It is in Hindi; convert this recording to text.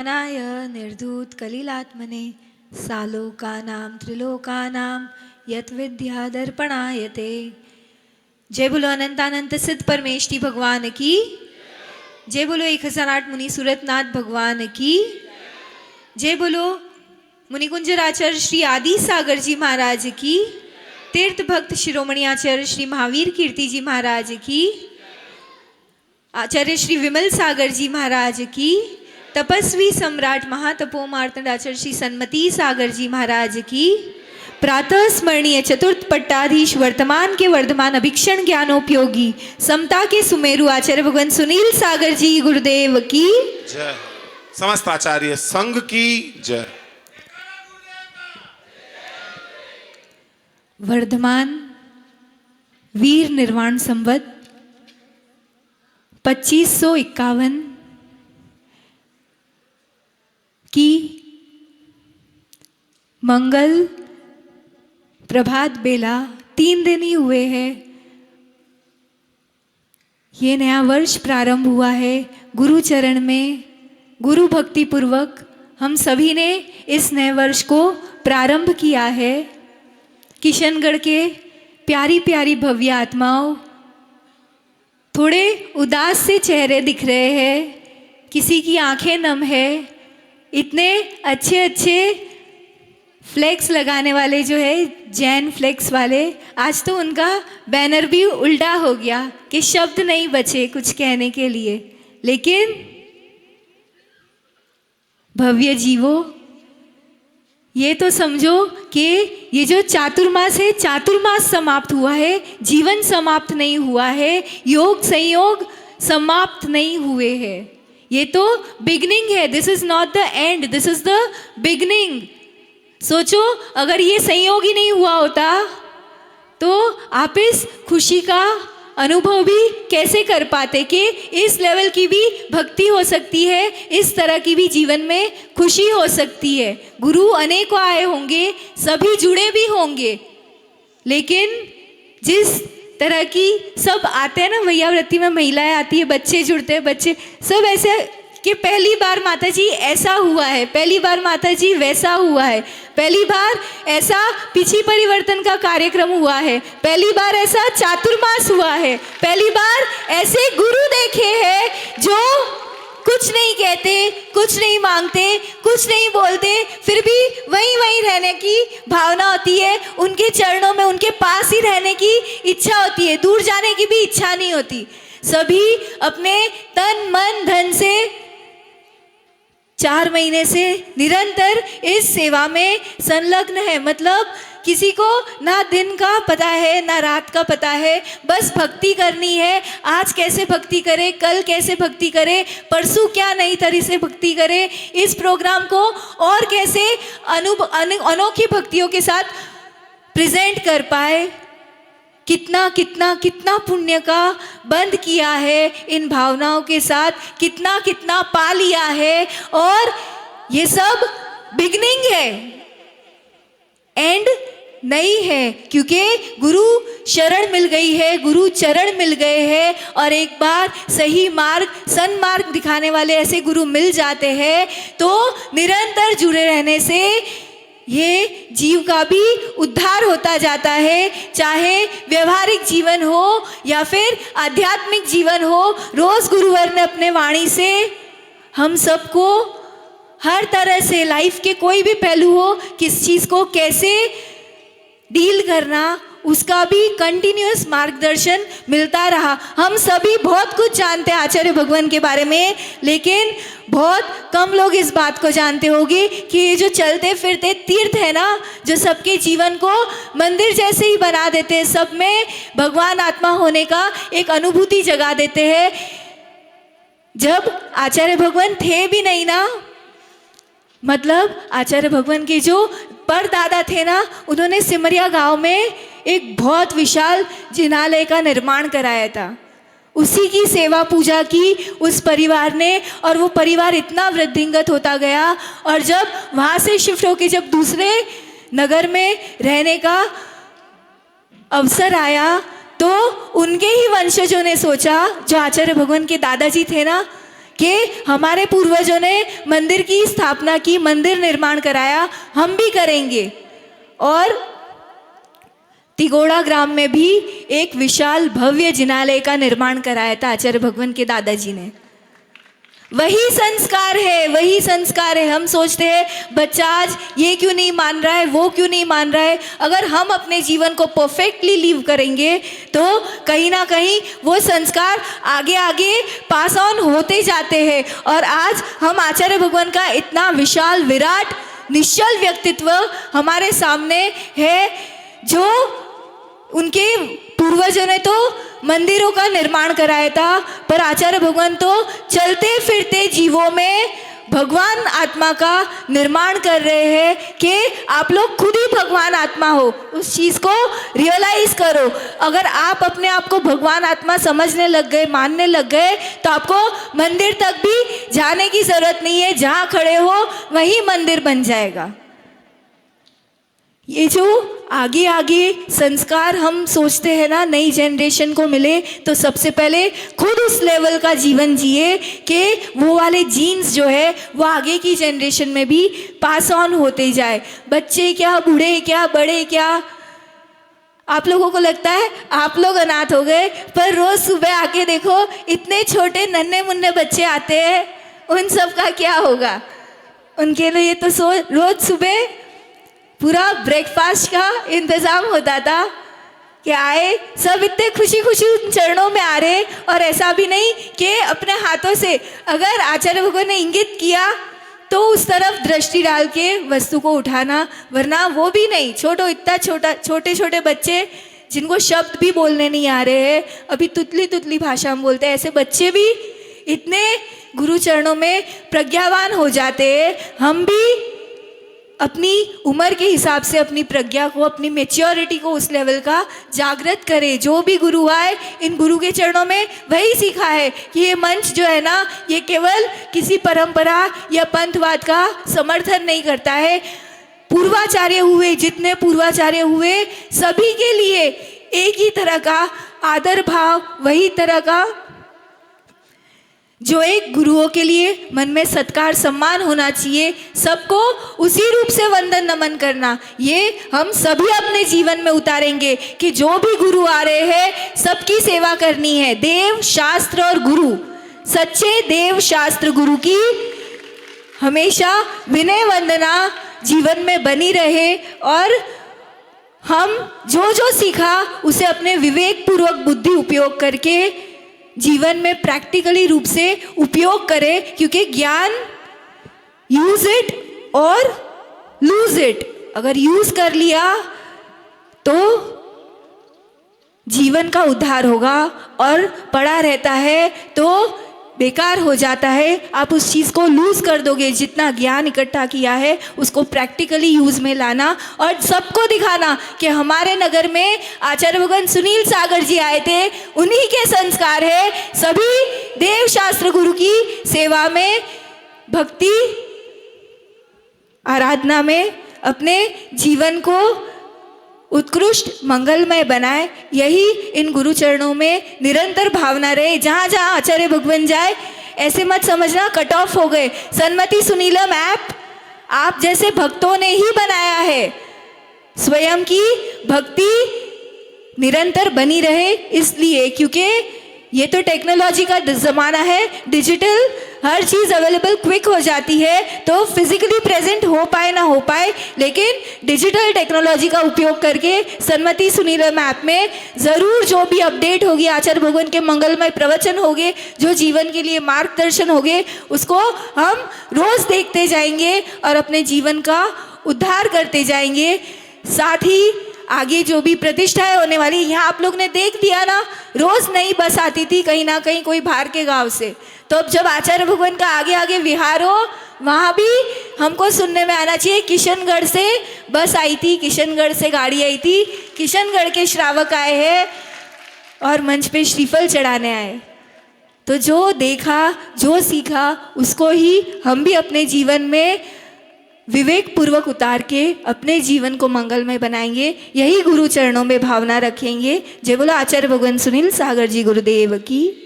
नाय निर्धूत कलिलात्मने सालोकानां त्रिलोकानां यत विद्या दर्पणायते। जय बोलो अनंतानंत सिद्ध परमेष्टि भगवान की। जय बोलो 1008 मुनि सूरतनाथ भगवान की। जय बोलो मुनिकुंजराचार्य श्री आदि सागर जी महाराज की। तीर्थ भक्त शिरोमणि आचार्य श्री महावीर कीर्ति जी महाराज की। आचार्य श्री विमल सागर जी महाराज की। तपस्वी सम्राट महातपो मार्तंडाचार्य श्री सन्मति सागर जी महाराज की। प्रातः स्मरणीय चतुर्थ पट्टाधीश वर्तमान के वर्धमान अभिक्षण ज्ञानोपयोगी समता के सुमेरु आचार्य भगवान सुनील सागर जी गुरुदेव की जय। समस्त आचार्य संघ की जय। वर्धमान वीर निर्वाण संवत 2551 की मंगल प्रभात बेला 3 दिन ही हुए हैं। ये नया वर्ष प्रारंभ हुआ है गुरु चरण में। गुरु भक्ति पूर्वक हम सभी ने इस नए वर्ष को प्रारंभ किया है। किशनगढ़ के प्यारी प्यारी भव्य आत्माओं, थोड़े उदास से चेहरे दिख रहे हैं, किसी की आंखें नम है। इतने अच्छे अच्छे फ्लेक्स लगाने वाले जो है जैन फ्लेक्स वाले, आज तो उनका बैनर भी उल्टा हो गया कि शब्द नहीं बचे कुछ कहने के लिए। लेकिन भव्य जीवो, ये तो समझो कि ये जो चातुर्मास है, चातुर्मास समाप्त हुआ है, जीवन समाप्त नहीं हुआ है, योग संयोग समाप्त नहीं हुए हैं। ये तो बिगनिंग है। This is not the end, this is the beginning. सोचो अगर ये संयोग ही नहीं हुआ होता तो आप इस खुशी का अनुभव भी कैसे कर पाते कि इस लेवल की भी भक्ति हो सकती है, इस तरह की भी जीवन में खुशी हो सकती है। गुरु अनेकों आए होंगे, सभी जुड़े भी होंगे, लेकिन जिस तरह की सब आते हैं ना, वैयावृत्ति में महिलाएं आती है, बच्चे जुड़ते हैं, बच्चे सब ऐसे कि पहली बार माता जी ऐसा हुआ है, पहली बार माता जी वैसा हुआ है, पहली बार ऐसा पिछी परिवर्तन का कार्यक्रम हुआ है, पहली बार ऐसा चातुर्मास हुआ है, पहली बार ऐसे गुरु देखे हैं जो कुछ नहीं कहते, कुछ नहीं मांगते, कुछ नहीं बोलते, फिर भी वहीं वहीं रहने की भावना होती है। उनके चरणों में, उनके पास ही रहने की इच्छा होती है, दूर जाने की भी इच्छा नहीं होती। सभी अपने तन मन धन से 4 महीने से निरंतर इस सेवा में संलग्न है। मतलब किसी को ना दिन का पता है ना रात का पता है, बस भक्ति करनी है। आज कैसे भक्ति करे, कल कैसे भक्ति करे, परसों क्या नई तरह से भक्ति करे, इस प्रोग्राम को और कैसे अनोखी भक्तियों के साथ प्रेजेंट कर पाए। कितना कितना कितना पुण्य का बंद किया है इन भावनाओं के साथ, कितना कितना पा लिया है। और ये सब बिगनिंग है, एंड नहीं है, क्योंकि गुरु शरण मिल गई है, गुरु चरण मिल गए हैं। और एक बार सही मार्ग, सन्मार्ग दिखाने वाले ऐसे गुरु मिल जाते हैं तो निरंतर जुड़े रहने से ये जीव का भी उद्धार होता जाता है। चाहे व्यवहारिक जीवन हो या फिर आध्यात्मिक जीवन हो, रोज गुरुवर ने अपने वाणी से हम सबको हर तरह से लाइफ के कोई भी पहलू हो, किस चीज़ को कैसे डील करना, उसका भी कंटिन्यूअस मार्गदर्शन मिलता रहा। हम सभी बहुत कुछ जानते हैं आचार्य भगवान के बारे में, लेकिन बहुत कम लोग इस बात को जानते होंगे कि ये जो चलते फिरते तीर्थ है ना, जो सबके जीवन को मंदिर जैसे ही बना देते हैं, सब में भगवान आत्मा होने का एक अनुभूति जगा देते हैं। जब आचार्य भगवान थे भी नहीं ना, मतलब आचार्य भगवान के जो परदादा थे ना, उन्होंने सिमरिया गांव में एक बहुत विशाल जिनालय का निर्माण कराया था। उसी की सेवा पूजा की उस परिवार ने, और वो परिवार इतना वृद्धिंगत होता गया। और जब वहाँ से शिफ्ट होके जब दूसरे नगर में रहने का अवसर आया तो उनके ही वंशजों ने सोचा, जो आचार्य भगवान के दादाजी थे ना, कि हमारे पूर्वजों ने मंदिर की स्थापना की, मंदिर निर्माण कराया, हम भी करेंगे। और तिगोड़ा ग्राम में भी एक विशाल भव्य जिनालय का निर्माण कराया था आचार्य भगवान के दादाजी ने। वही संस्कार है, वही संस्कार है। हम सोचते हैं बच्चा आज ये क्यों नहीं मान रहा है, वो क्यों नहीं मान रहा है। अगर हम अपने जीवन को परफेक्टली लीव करेंगे तो कहीं ना कहीं वो संस्कार आगे आगे पास ऑन होते जाते हैं। और आज हम आचार्य भगवान का इतना विशाल विराट निश्चल व्यक्तित्व हमारे सामने है, जो उनके पूर्वजों ने तो मंदिरों का निर्माण कराया था, पर आचार्य भगवान तो चलते फिरते जीवों में भगवान आत्मा का निर्माण कर रहे हैं कि आप लोग खुद ही भगवान आत्मा हो। उस चीज़ को रियलाइज करो। अगर आप अपने आप को भगवान आत्मा समझने लग गए, मानने लग गए, तो आपको मंदिर तक भी जाने की जरूरत नहीं है। जहाँ खड़े हो वहीं मंदिर बन जाएगा। ये जो आगे आगे संस्कार हम सोचते हैं ना नई जनरेशन को मिले, तो सबसे पहले खुद उस लेवल का जीवन जिए कि वो वाले जीन्स जो है वो आगे की जनरेशन में भी पास ऑन होते जाए। बच्चे क्या, बूढ़े क्या, बड़े क्या, आप लोगों को लगता है आप लोग अनाथ हो गए, पर रोज़ सुबह आके देखो इतने छोटे नन्हे मुन्ने बच्चे आते हैं, उन सब का क्या होगा। उनके लिए तो रोज़ सुबह पूरा ब्रेकफास्ट का इंतज़ाम होता था कि आए सब इतने खुशी खुशी उन चरणों में आ रहे। और ऐसा भी नहीं कि अपने हाथों से अगर आचार्य भगवान ने इंगित किया तो उस तरफ दृष्टि डाल के वस्तु को उठाना, वरना वो भी नहीं। छोटे छोटे बच्चे जिनको शब्द भी बोलने नहीं आ रहे हैं, अभी तुतली तुतली भाषा में बोलते हैं, ऐसे बच्चे भी इतने गुरु चरणों में प्रज्ञावान हो जाते हैं। हम भी अपनी उम्र के हिसाब से अपनी प्रज्ञा को, अपनी मैच्योरिटी को उस लेवल का जागृत करें। जो भी गुरु आए, इन गुरु के चरणों में वही सीखा है कि ये मंच जो है ना, ये केवल किसी परंपरा या पंथवाद का समर्थन नहीं करता है। पूर्वाचार्य हुए, जितने पूर्वाचार्य हुए, सभी के लिए एक ही तरह का आदर भाव, वही तरह का जो एक गुरुओं के लिए मन में सत्कार सम्मान होना चाहिए, सबको उसी रूप से वंदन नमन करना, ये हम सभी अपने जीवन में उतारेंगे कि जो भी गुरु आ रहे हैं सबकी सेवा करनी है। देव, शास्त्र और गुरु, सच्चे देव शास्त्र गुरु की हमेशा विनय वंदना जीवन में बनी रहे। और हम जो जो सीखा उसे अपने विवेक पूर्वक बुद्धि उपयोग करके जीवन में प्रैक्टिकली रूप से उपयोग करें, क्योंकि ज्ञान यूज इट और लूज इट। अगर यूज कर लिया तो जीवन का उद्धार होगा, और पड़ा रहता है तो बेकार हो जाता है। आप उस चीज़ को लूज कर दोगे। जितना ज्ञान इकट्ठा किया है उसको प्रैक्टिकली यूज में लाना और सबको दिखाना कि हमारे नगर में आचार्य भगवान सुनील सागर जी आए थे, उन्हीं के संस्कार है। सभी देव शास्त्र गुरु की सेवा में, भक्ति आराधना में अपने जीवन को उत्कृष्ट मंगलमय बनाए, यही इन गुरु चरणों में निरंतर भावना रहे। जहाँ जहाँ आचार्य भगवान जाए, ऐसे मत समझना कट ऑफ हो गए। सन्मति सुनीलम ऐप आप जैसे भक्तों ने ही बनाया है। स्वयं की भक्ति निरंतर बनी रहे, इसलिए क्योंकि ये तो टेक्नोलॉजी का ज़माना है, डिजिटल हर चीज़ अवेलेबल क्विक हो जाती है, तो फिजिकली प्रेजेंट हो पाए ना हो पाए, लेकिन डिजिटल टेक्नोलॉजी का उपयोग करके सन्मति सुनीलम ऐप में ज़रूर जो भी अपडेट होगी, आचार्य भगवान के मंगलमय प्रवचन होंगे, जो जीवन के लिए मार्गदर्शन होंगे, उसको हम रोज़ देखते जाएंगे और अपने जीवन का उद्धार करते जाएंगे। साथ ही आगे जो भी प्रतिष्ठाएं होने वाली, यहाँ आप लोग ने देख लिया ना, रोज़ नई बस आती थी कहीं ना कहीं कोई बाहर के गांव से। तो अब जब आचार्य भगवान का आगे आगे विहार हो, वहाँ भी हमको सुनने में आना चाहिए किशनगढ़ से बस आई थी, किशनगढ़ से गाड़ी आई थी, किशनगढ़ के श्रावक आए हैं और मंच पे श्रीफल चढ़ाने आए। तो जो देखा, जो सीखा, उसको ही हम भी अपने जीवन में विवेक पूर्वक उतार के अपने जीवन को मंगलमय बनाएंगे। यही गुरु चरणों में भावना रखेंगे। जय बोलो आचार्य भगवान सुनील सागर जी गुरुदेव की।